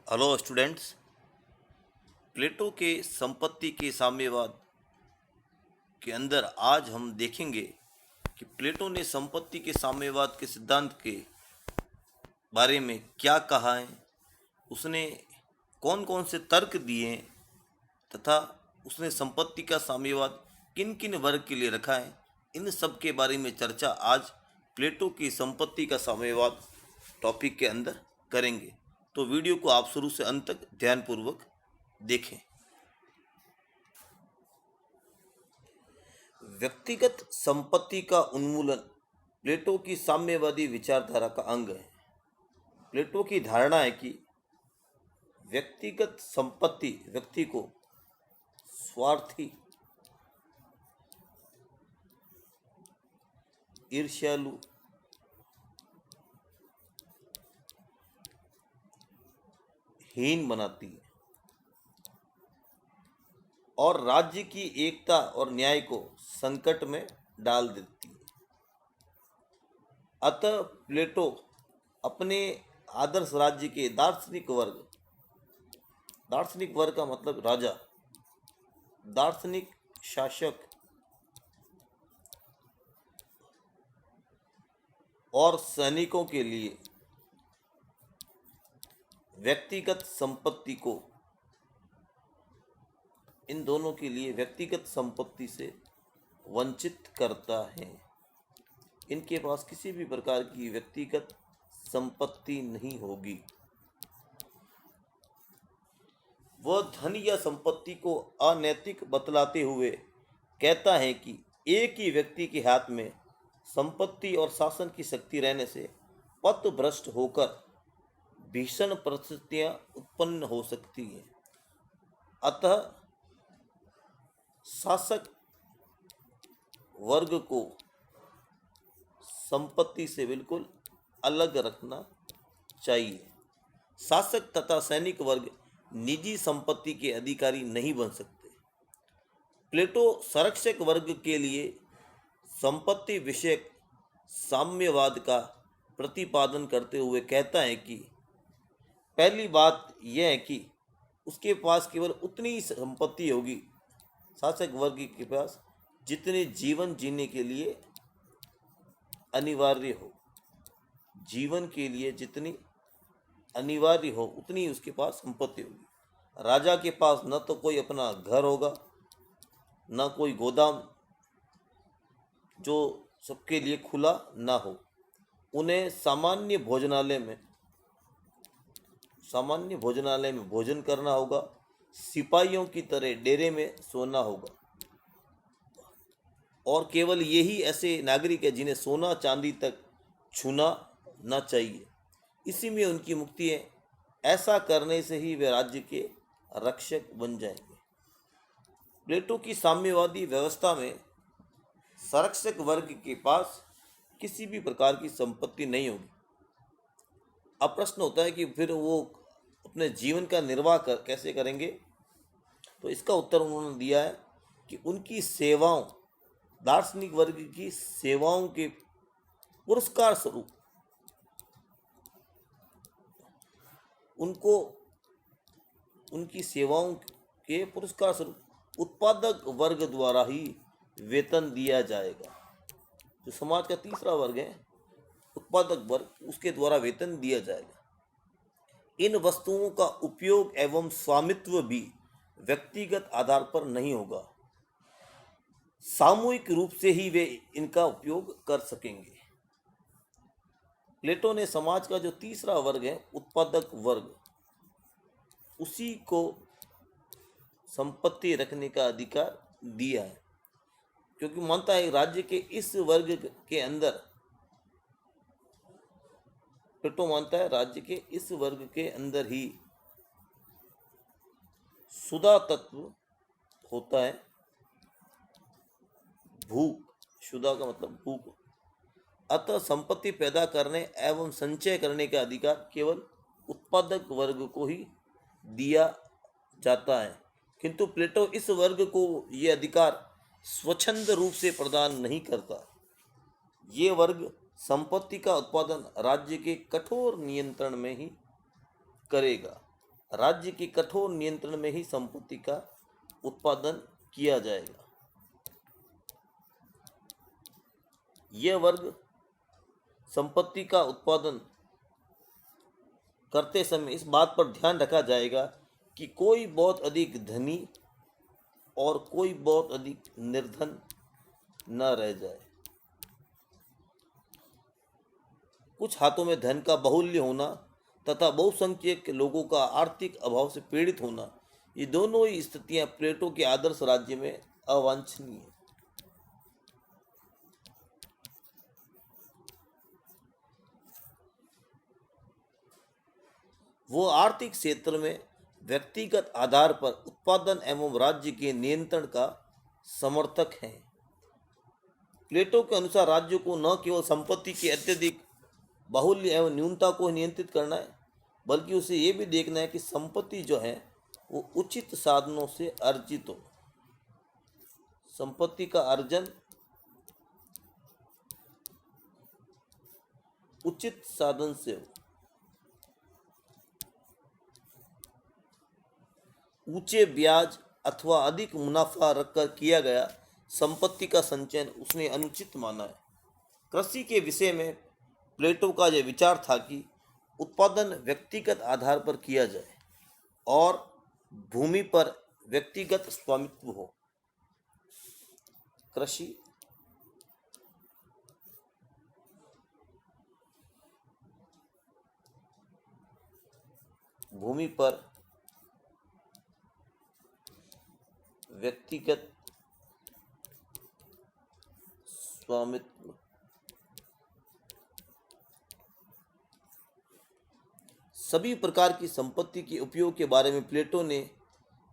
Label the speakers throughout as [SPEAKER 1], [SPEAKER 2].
[SPEAKER 1] Hello students. प्लेटो के संपत्ति के साम्यवाद के अंदर आज हम देखेंगे कि प्लेटो ने संपत्ति के साम्यवाद के सिद्धांत के बारे में क्या कहा है, उसने कौन कौन से तर्क दिए हैं तथा उसने संपत्ति का साम्यवाद किन किन वर्ग के लिए रखा है। इन सब के बारे में चर्चा आज प्लेटो की संपत्ति का साम्यवाद टॉपिक के अंदर करेंगे। तो वीडियो को आप शुरू से अंत तक ध्यानपूर्वक देखें। व्यक्तिगत संपत्ति का उन्मूलन प्लेटो की साम्यवादी विचारधारा का अंग है। प्लेटो की धारणा है कि व्यक्तिगत संपत्ति व्यक्ति को स्वार्थी, ईर्ष्यालु, हीन बनाती है और राज्य की एकता और न्याय को संकट में डाल देती है। अतः प्लेटो अपने आदर्श राज्य के दार्शनिक वर्ग का मतलब राजा, दार्शनिक, शासक और सैनिकों के लिए व्यक्तिगत संपत्ति को, इन दोनों के लिए व्यक्तिगत संपत्ति से वंचित करता है। इनके पास किसी भी प्रकार की व्यक्तिगत संपत्ति नहीं होगी। वह धन या संपत्ति को अनैतिक बतलाते हुए कहता है कि एक ही व्यक्ति के हाथ में संपत्ति और शासन की शक्ति रहने से पथभ्रष्ट होकर भीषण परिस्थितियां उत्पन्न हो सकती हैं। अतः शासक वर्ग को संपत्ति से बिल्कुल अलग रखना चाहिए। शासक तथा सैनिक वर्ग निजी संपत्ति के अधिकारी नहीं बन सकते। प्लेटो संरक्षक वर्ग के लिए संपत्ति विषयक साम्यवाद का प्रतिपादन करते हुए कहता है कि पहली बात यह है कि उसके पास केवल उतनी ही संपत्ति होगी, शासक वर्ग के पास, जितने जीवन जीने के लिए अनिवार्य हो। जीवन के लिए जितनी अनिवार्य हो उतनी ही उसके पास संपत्ति होगी। राजा के पास न तो कोई अपना घर होगा, न कोई गोदाम जो सबके लिए खुला ना हो। उन्हें सामान्य भोजनालय में भोजन करना होगा। सिपाहियों की तरह डेरे में सोना होगा और केवल यही ऐसे नागरिक है जिन्हें सोना चांदी तक छूना ना चाहिए। इसी में उनकी मुक्ति है। ऐसा करने से ही वे राज्य के रक्षक बन जाएंगे। प्लेटो की साम्यवादी व्यवस्था में संरक्षक वर्ग के पास किसी भी प्रकार की संपत्ति नहीं होगी। अब प्रश्न होता है कि फिर वो अपने जीवन का निर्वाह कैसे करेंगे। तो इसका उत्तर उन्होंने दिया है कि उनकी सेवाओं, दार्शनिक वर्ग की सेवाओं के पुरस्कार स्वरूप उनको उनकी सेवाओं के पुरस्कार स्वरूप उत्पादक वर्ग द्वारा ही वेतन दिया जाएगा। जो समाज का तीसरा वर्ग है, उत्पादक वर्ग, उसके द्वारा वेतन दिया जाएगा। इन वस्तुओं का उपयोग एवं स्वामित्व भी व्यक्तिगत आधार पर नहीं होगा, सामूहिक रूप से ही वे इनका उपयोग कर सकेंगे। प्लेटो ने समाज का जो तीसरा वर्ग है, उत्पादक वर्ग, उसी को संपत्ति रखने का अधिकार दिया है, क्योंकि मानता है राज्य के इस वर्ग के अंदर, प्लेटो मानता है राज्य के इस वर्ग के अंदर ही शुदा तत्व होता है। भूख, शुदा का मतलब भूख। अतः संपत्ति पैदा करने एवं संचय करने का अधिकार केवल उत्पादक वर्ग को ही दिया जाता है, किंतु प्लेटो इस वर्ग को यह अधिकार स्वच्छंद रूप से प्रदान नहीं करता। ये वर्ग संपत्ति का उत्पादन राज्य के कठोर नियंत्रण में ही करेगा। राज्य के कठोर नियंत्रण में ही संपत्ति का उत्पादन किया जाएगा। यह वर्ग संपत्ति का उत्पादन करते समय इस बात पर ध्यान रखा जाएगा कि कोई बहुत अधिक धनी और कोई बहुत अधिक निर्धन न रह जाए। कुछ हाथों में धन का बाहुल्य होना तथा बहुसंख्यक लोगों का आर्थिक अभाव से पीड़ित होना, ये दोनों ही स्थितियां प्लेटो के आदर्श राज्य में अवांछनीय है। वो आर्थिक क्षेत्र में व्यक्तिगत आधार पर उत्पादन एवं राज्य के नियंत्रण का समर्थक हैं। प्लेटो के अनुसार राज्य को न केवल संपत्ति के अत्यधिक बाहुल्य एवं न्यूनता को नियंत्रित करना है, बल्कि उसे ये भी देखना है कि संपत्ति जो है वो उचित साधनों से अर्जित हो। संपत्ति का अर्जन उचित साधन से हो। ऊंचे ब्याज अथवा अधिक मुनाफा रखकर किया गया संपत्ति का संचयन उसने अनुचित माना है। कृषि के विषय में प्लेटो का यह विचार था कि उत्पादन व्यक्तिगत आधार पर किया जाए और भूमि पर व्यक्तिगत स्वामित्व हो। कृषि भूमि पर व्यक्तिगत स्वामित्व। सभी प्रकार की संपत्ति के उपयोग के बारे में प्लेटो ने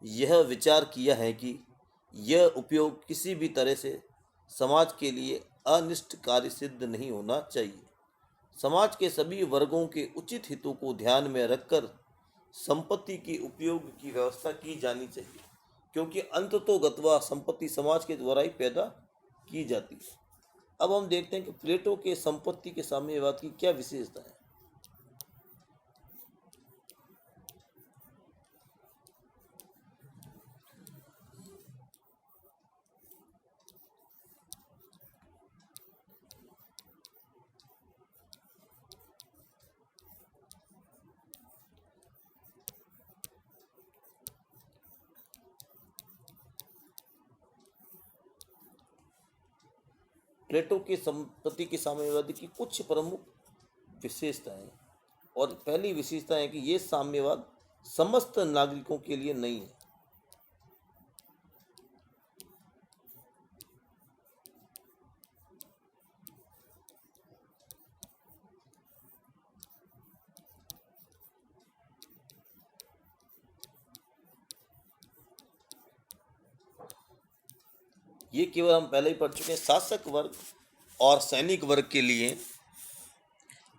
[SPEAKER 1] यह विचार किया है कि यह उपयोग किसी भी तरह से समाज के लिए अनिष्टकारी सिद्ध नहीं होना चाहिए। समाज के सभी वर्गों के उचित हितों को ध्यान में रखकर संपत्ति के उपयोग की व्यवस्था की जानी चाहिए, क्योंकि अंततोगत्वा संपत्ति समाज के द्वारा ही पैदा की जाती है। अब हम देखते हैं कि प्लेटो के संपत्ति के साम्यवाद की क्या विशेषता है। प्लेटो की संपत्ति के साम्यवाद की कुछ प्रमुख विशेषताएं, और पहली विशेषता है कि ये साम्यवाद समस्त नागरिकों के लिए नहीं है। ये केवल हम पहले ही पढ़ चुके हैं शासक वर्ग और सैनिक वर्ग के लिए।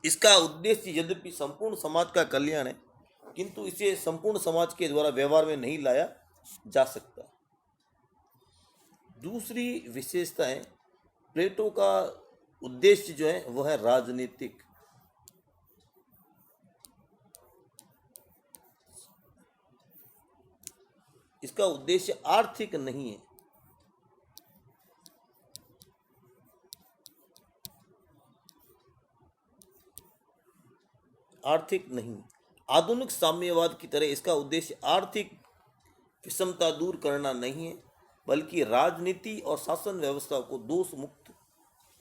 [SPEAKER 1] इसका उद्देश्य यद्यपि संपूर्ण समाज का कल्याण है, किंतु इसे संपूर्ण समाज के द्वारा व्यवहार में नहीं लाया जा सकता। दूसरी विशेषता है, प्लेटो का उद्देश्य जो है वह है राजनीतिक। इसका उद्देश्य आर्थिक नहीं है। आर्थिक नहीं, आधुनिक साम्यवाद की तरह इसका उद्देश्य आर्थिक विषमता दूर करना नहीं है, बल्कि राजनीति और शासन व्यवस्था को दोष मुक्त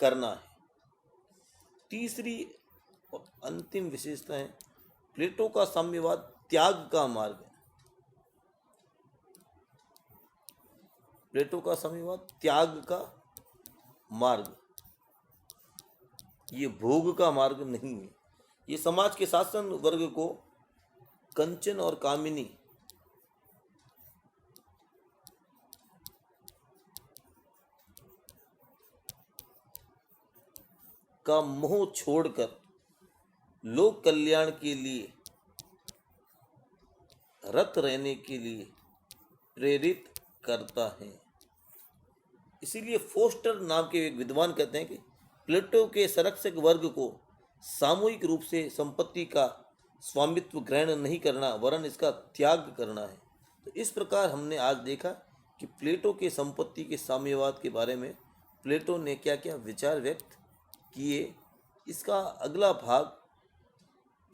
[SPEAKER 1] करना है। तीसरी और अंतिम विशेषता है, प्लेटो का साम्यवाद त्याग का मार्ग है। प्लेटो का साम्यवाद त्याग का मार्ग, ये भोग का मार्ग नहीं है। ये समाज के शासन वर्ग को कंचन और कामिनी का मोह छोड़कर लोक कल्याण के लिए रत रहने के लिए प्रेरित करता है। इसीलिए फोस्टर नाम के एक विद्वान कहते हैं कि प्लेटो के संरक्षक वर्ग को सामूहिक रूप से संपत्ति का स्वामित्व ग्रहण नहीं करना वरन इसका त्याग करना है। तो इस प्रकार हमने आज देखा कि प्लेटो के संपत्ति के साम्यवाद के बारे में प्लेटो ने क्या क्या विचार व्यक्त किए। इसका अगला भाग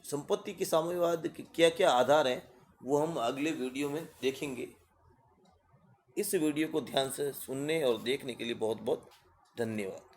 [SPEAKER 1] संपत्ति के साम्यवाद के क्या क्या आधार हैं वो हम अगले वीडियो में देखेंगे। इस वीडियो को ध्यान से सुनने और देखने के लिए बहुत बहुत धन्यवाद।